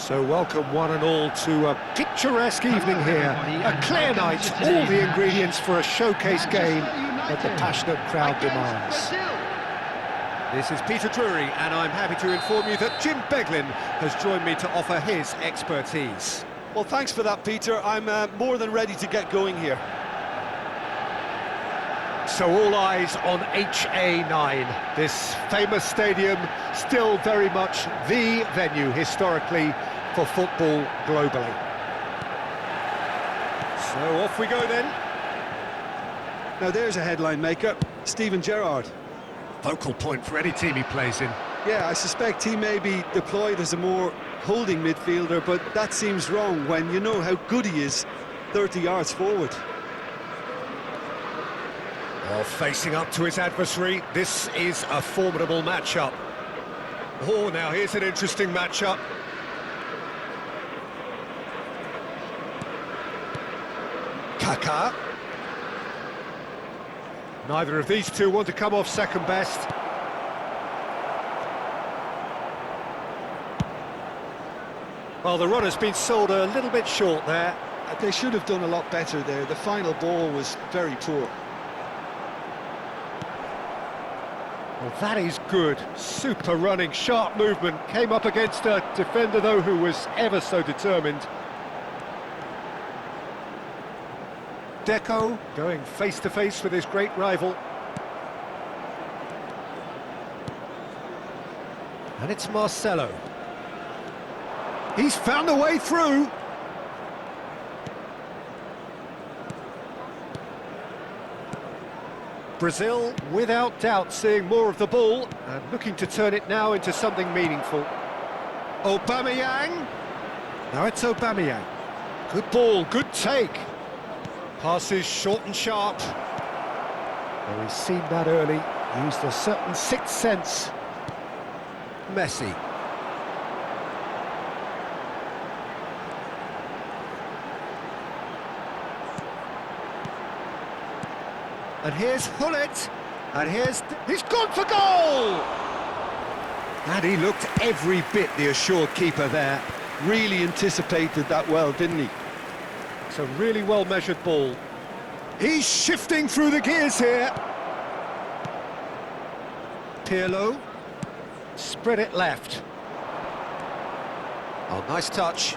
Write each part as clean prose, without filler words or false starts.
So welcome one and all to a picturesque evening here, a clear night, all the ingredients for a showcase game that the passionate crowd demands. This is Peter Drury, and I'm happy to inform you that Jim Beglin has joined me to offer his expertise. Well, thanks for that, Peter. I'm more than ready to get going here. So all eyes on HA9, this famous stadium, still very much the venue historically for football globally. So off we go then. Now there's a headline maker, Steven Gerrard. Focal point for any team he plays in. Yeah, I suspect he may be deployed as a more holding midfielder, but that seems wrong when you know how good he is 30 yards forward. Well, facing up to his adversary, this is a formidable matchup. Oh, now here's an interesting matchup. Kaká. Neither of these two want to come off second best. Well, the run has been sold a little bit short there. They should have done a lot better there. The final ball was very poor. Well, that is good. Super running, sharp movement. Came up against a defender, though, who was ever so determined. Deco going face-to-face with his great rival. And it's Marcelo. He's found a way through. Brazil, without doubt, seeing more of the ball and looking to turn it now into something meaningful. Aubameyang. Now it's Aubameyang. Good ball, good take. Passes short and sharp. Well, he's seen that early, used a certain sixth sense. Messi. And here's Hullet, and he's gone for goal! And he looked every bit the assured keeper there. Really anticipated that well, didn't he? It's a really well-measured ball. He's shifting through the gears here. Pirlo, spread it left. Oh, nice touch.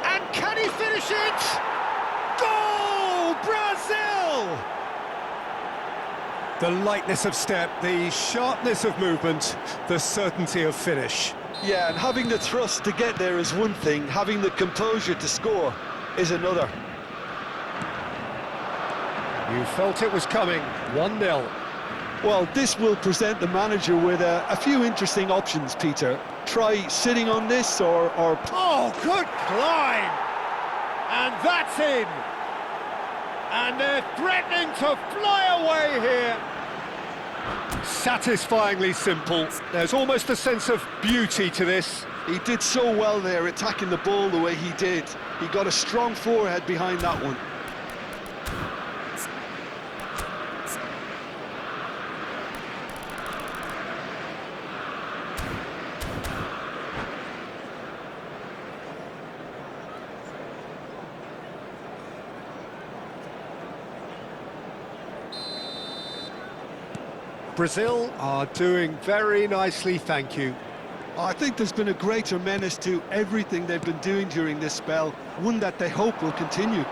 And can he finish it? Goal! Brazil! The lightness of step, the sharpness of movement, the certainty of finish. Yeah, and having the thrust to get there is one thing, having the composure to score is another. You felt it was coming, 1-0. Well, this will present the manager with a few interesting options, Peter. Try sitting on this or... Oh, good climb! And that's in! And they're threatening to fly away here. Satisfyingly simple. There's almost a sense of beauty to this. He did so well there, attacking the ball the way he did. He got a strong forehead behind that one. Brazil are doing very nicely, thank you. I think there's been a greater menace to everything they've been doing during this spell, one that they hope will continue.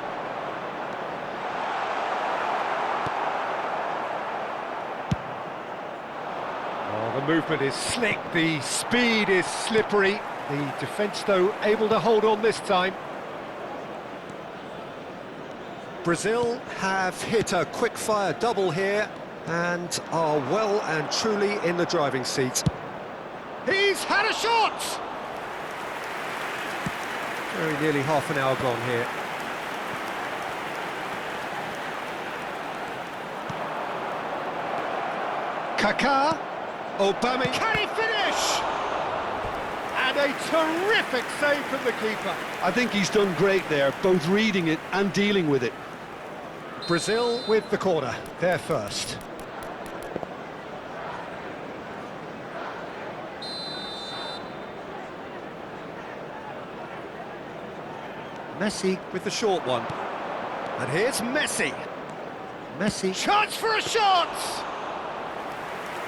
Oh, the movement is slick, the speed is slippery. The defence, though, able to hold on this time. Brazil have hit a quick-fire double here and are well and truly in the driving seat. He's had a shot! Very nearly half an hour gone here. Kaká, Aubameyang, can he finish? And a terrific save from the keeper. I think he's done great there, both reading it and dealing with it. Brazil with the corner, they're first. Messi with the short one. And here's Messi. Messi. Chance for a shot!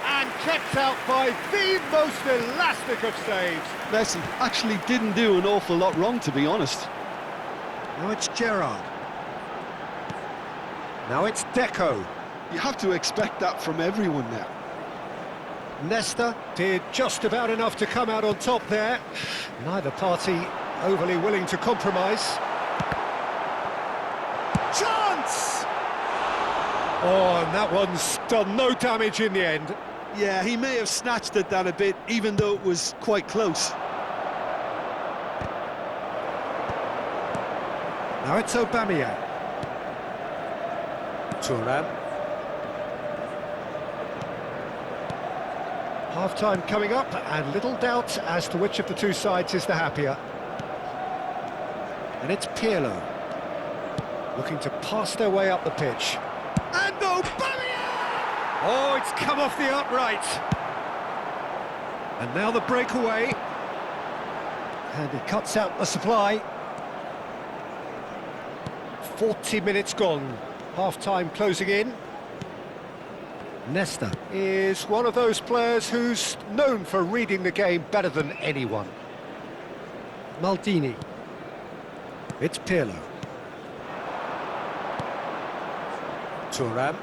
And kept out by the most elastic of saves. Messi actually didn't do an awful lot wrong, to be honest. Now it's Gerrard. Now it's Deco. You have to expect that from everyone now. Nesta did just about enough to come out on top there. Neither party overly willing to compromise. Chance! Oh, and that one's done no damage in the end. Yeah, he may have snatched at that a bit, even though it was quite close. Now it's Aubameyang. Thuram. Half-time coming up, and little doubt as to which of the two sides is the happier. And it's Pirlo, looking to pass their way up the pitch. And Aubameyang! Oh, it's come off the upright. And now the breakaway. And he cuts out the supply. 40 minutes gone. Half-time closing in. Nesta is one of those players who's known for reading the game better than anyone. Maldini. It's Pirlo. Thuram.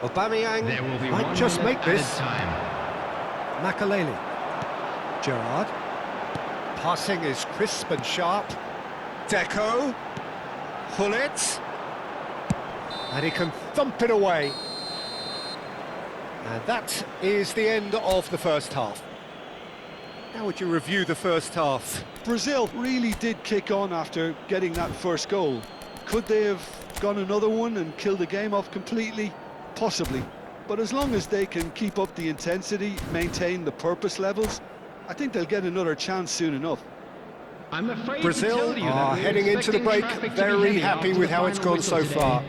Aubameyang might just make this. Makaleli. Gerrard. Passing is crisp and sharp. Deco. Hullet. And he can thump it away. And that is the end of the first half. How would you review the first half? Brazil really did kick on after getting that first goal. Could they have gone another one and killed the game off completely? Possibly. But as long as they can keep up the intensity, maintain the purpose levels, I think they'll get another chance soon enough. I'm afraid Brazil are heading into the break very happy with how it's gone so far.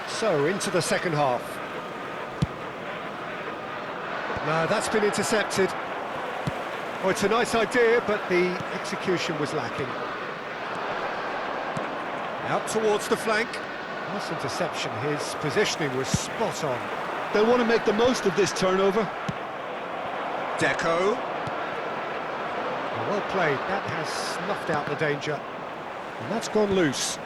So, into the second half. No, that's been intercepted. Oh, it's a nice idea, but the execution was lacking. Out towards the flank. Nice interception. His positioning was spot on. They'll want to make the most of this turnover. Deco. Well played. That has snuffed out the danger. And that's gone loose.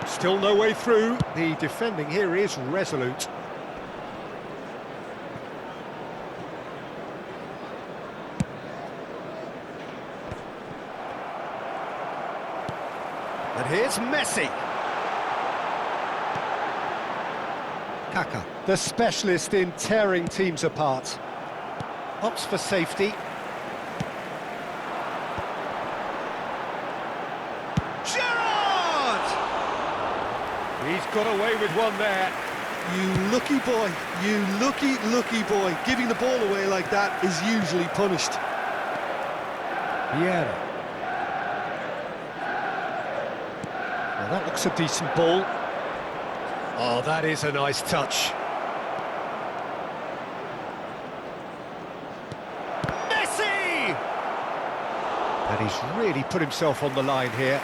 Still no way through. The defending here is resolute. And here's Messi. Kaka, the specialist in tearing teams apart. Opts for safety. Gerrard! He's got away with one there. You lucky boy, you lucky boy. Giving the ball away like that is usually punished. Vieira. Well, that looks a decent ball. Oh, that is a nice touch. Messi! And he's really put himself on the line here.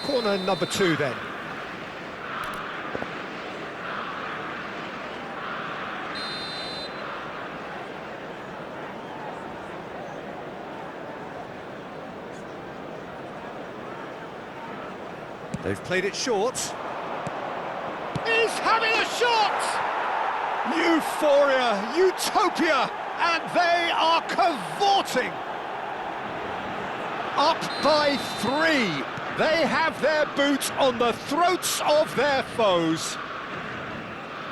Corner number 2 then. They've played it short. He's having a shot! Euphoria, utopia, and they are cavorting. Up by 3. They have their boot on the throats of their foes.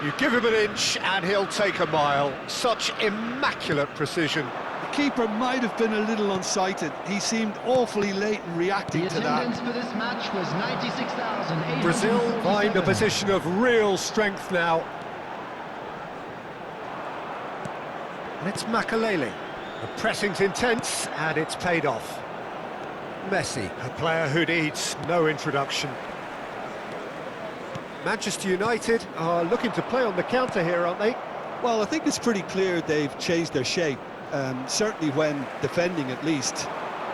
You give him an inch and he'll take a mile. Such immaculate precision. The keeper might have been a little unsighted. He seemed awfully late in reacting to that. The attendance for this match was 96,847. Brazil find a position of real strength now. And it's Makalele. The pressing's intense and it's paid off. Messi, a player who needs no introduction. Manchester United are looking to play on the counter here, aren't they? Well, I think it's pretty clear they've changed their shape, certainly when defending at least,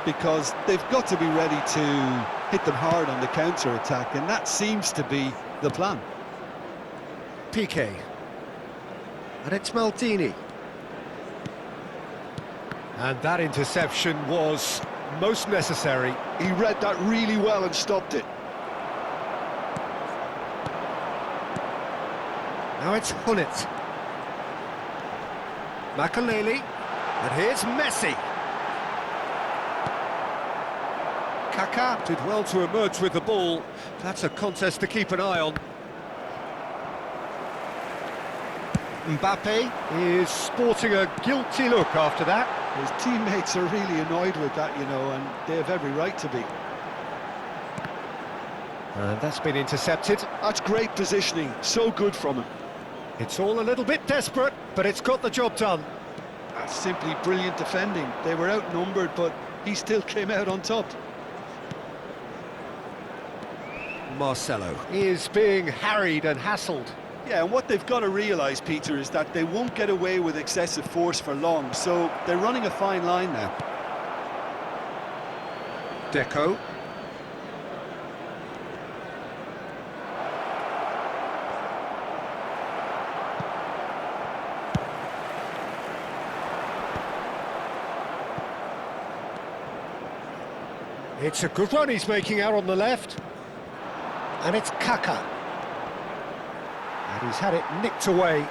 because they've got to be ready to hit them hard on the counter-attack, and that seems to be the plan. Piqué. And it's Maldini. And that interception was most necessary. He read that really well and stopped it. Now it's Hullet. Makalele. And here's Messi. Kaka did well to emerge with the ball. That's a contest to keep an eye on. Mbappe is sporting a guilty look after that. His teammates are really annoyed with that, you know, and they have every right to be. And that's been intercepted. That's great positioning, so good from him. It's all a little bit desperate, but it's got the job done. That's simply brilliant defending. They were outnumbered, but he still came out on top. Marcelo is being harried and hassled. Yeah, and what they've got to realise, Peter, is that they won't get away with excessive force for long, so they're running a fine line now. Deco. It's a good run he's making out on the left. And it's Kaka. And he's had it nicked away.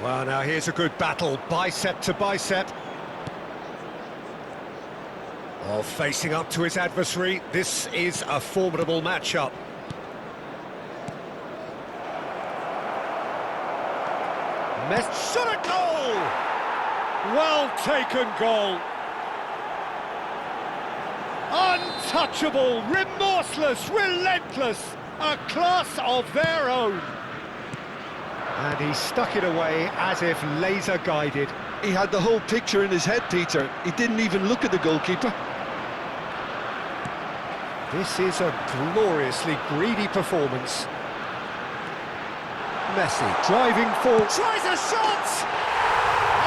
Well, now here's a good battle, bicep to bicep. Oh, facing up to his adversary, this is a formidable matchup. Messi shot a goal! Well taken goal. Untouchable, remorseless, relentless, a class of their own. And he stuck it away as if laser guided. He had the whole picture in his head, Peter. He didn't even look at the goalkeeper. This is a gloriously greedy performance. Messi driving forward, tries a shot!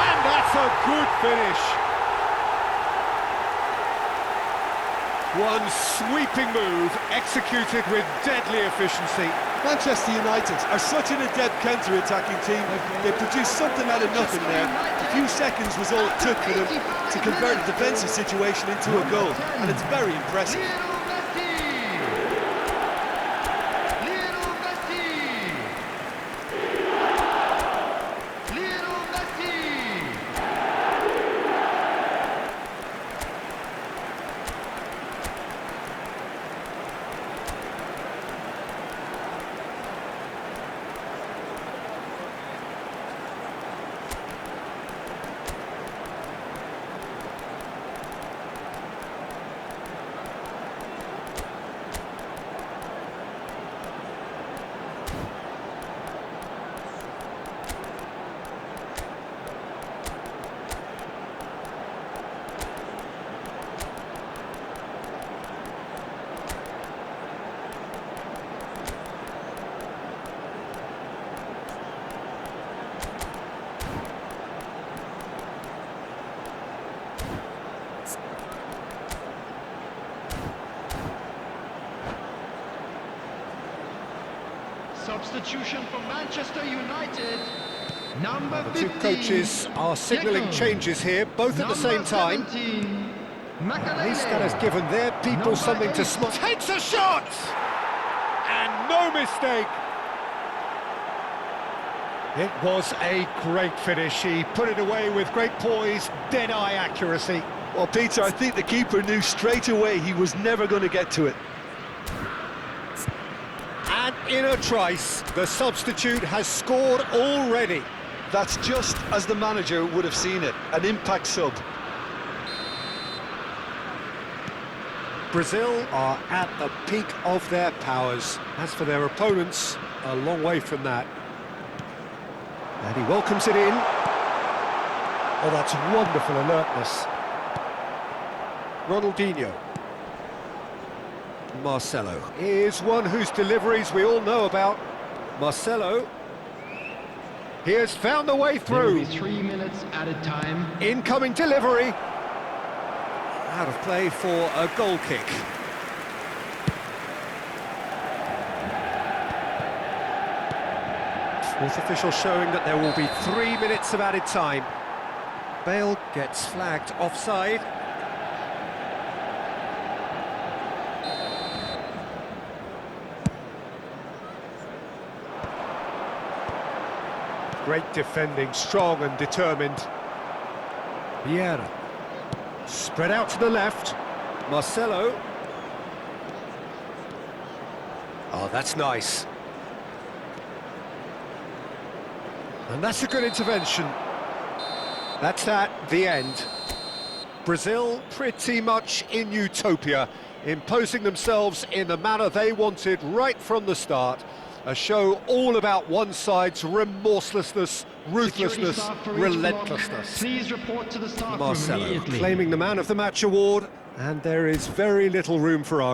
And that's a good finish. One sweeping move, executed with deadly efficiency. Manchester United are such an adept counter-attacking team. They produced something out of nothing there. A few seconds was all it took for them to convert a defensive situation into a goal, and it's very impressive. Substitution for Manchester United. Number The two 50. coaches are signalling changes here, both at the same time. 17, At least that has given their people Number something to 8. smile. Takes a shot! And no mistake! It was a great finish. He put it away with great poise, dead-eye accuracy. Well, Peter, I think the keeper knew straight away he was never going to get to it. And in a trice, the substitute has scored already. That's just as the manager would have seen it, an impact sub. Brazil are at the peak of their powers. As for their opponents, a long way from that. And he welcomes it in. Oh, that's wonderful alertness. Ronaldinho. Marcelo is one whose deliveries we all know about. Marcelo. He has found the way There will through. be 3 minutes added time. Incoming delivery. Out of play for a goal kick. Fourth official showing that there will be 3 minutes of added time. Bale gets flagged offside. Great defending, strong and determined. Vieira. Spread out to the left. Marcelo. Oh, that's nice. And that's a good intervention. That's the end. Brazil pretty much in utopia, imposing themselves in the manner they wanted right from the start. A show all about one side's remorselessness, ruthlessness, relentlessness. Please report to the staff room Marcelo immediately. claiming the Man of the Match award, and there is very little room for argument.